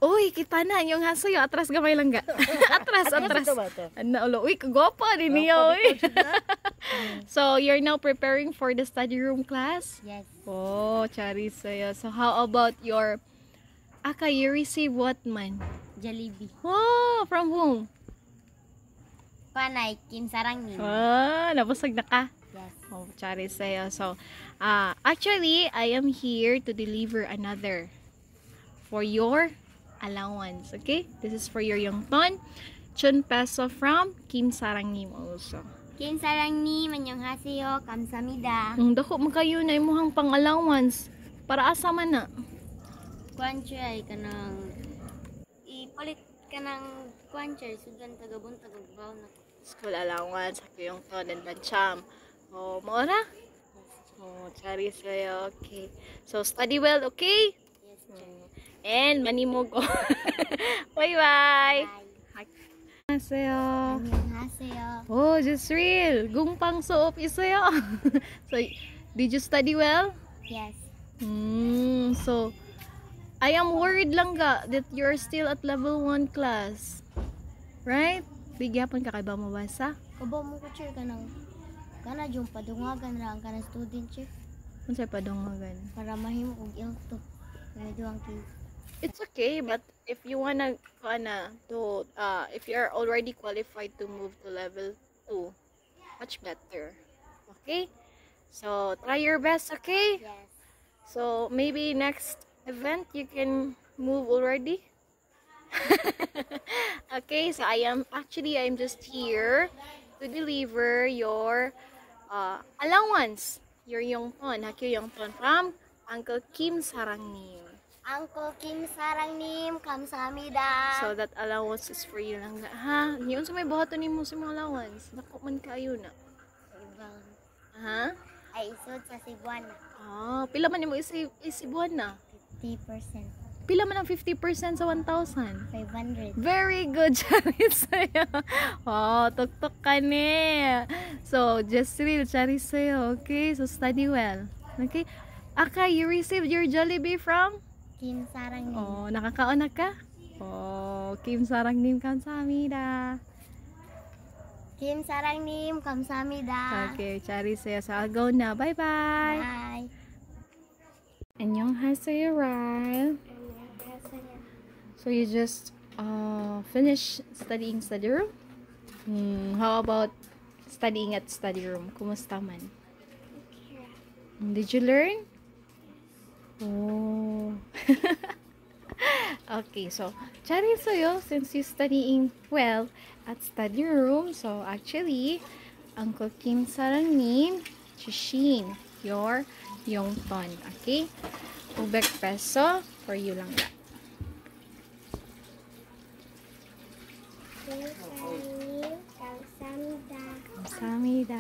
Uy, kita na yung haso yo. Atras gamay lang ga. Atras. Ano ulo. Uy, kagwapa din niya. Uy. So, you're now preparing for the study room class? Yes. Oh, chari sa'yo. So, how about your... Aka, you receive what man? Jollibee. Oh, from whom? Panay, Kim Sarangin. Ah, nabusog na ka? Yes. Oh, chari sa'yo. So, actually, I am here to deliver another for your allowance. Okay? This is for your Yongton. Chun peso from Kim Sarangnim also. Kim Sarangnim, annyeonghaseyo, kamsamida. Ang dako mo kayo na imuhang pang allowance. Para asa man na? Kwancher ay kanang ipalit ka ng kwancher sudan tagabon tagabaw na. School allowance sa Yongton and Bancham. Oh, maura? Oh, chari sa'yo. Okay. So, study well, okay? Yes, sir. And manimog. Bye-bye. Bye. Annyeonghaseyo. Annyeonghaseyo. Oh, just real. Gungpang soop isayo. So, did you study well? Yes. So, I am worried lang ga that you're still at level 1 class. Right? Bigyapan ka kay ba mabasa? Kabaw mo ko chair kanang kana yung padungagan ra ang kana student chair Kung sa'y padungagan. para mahimo og ilto. Kaya duang kay It's okay, but if you wanna if you're already qualified to move to level 2, much better. Okay? So, try your best, okay? yes. So, maybe next event you can move already. Okay, so I'm just here to deliver your allowance, your Yongton, Hakyo Yongton from Uncle Kim Sarangnim. Uncle Kim Sarangnim, kamsamida. So that allowance is for you lang ha. Yun sa may buhaton nimo sa mga allowance. Dako man kaayo na. Ha? Ay isod sa Cebuana. Pila man nimo isibuan na? 50%. Pila man ang 50% sa 1,000? 500. Very good, Charis sa'yo. Oh, tuktok ka ni. So, just real, Charis sa'yo. Okay, so study well. Okay? Aka, you received your Jollibee from? Kim Sarangnim. Oh, nakakaon na ka? Oh, Kim Sarangnim kamsamida. Kim Sarangnim, kamsamida. Okay, Charis sa'yo. So, I'll go na. Bye-bye. Bye. Annyeonghaseyo, Ryle. So you just finish studying study room? How about studying at study room? Kumusta man? Did you learn? Oh. Okay, so chari sa'yo, since you studying well at study room, so actually, Uncle Kim Sarangnim, Chishin, your Yongton. Okay? 200 peso for you lang that. 감사합니다.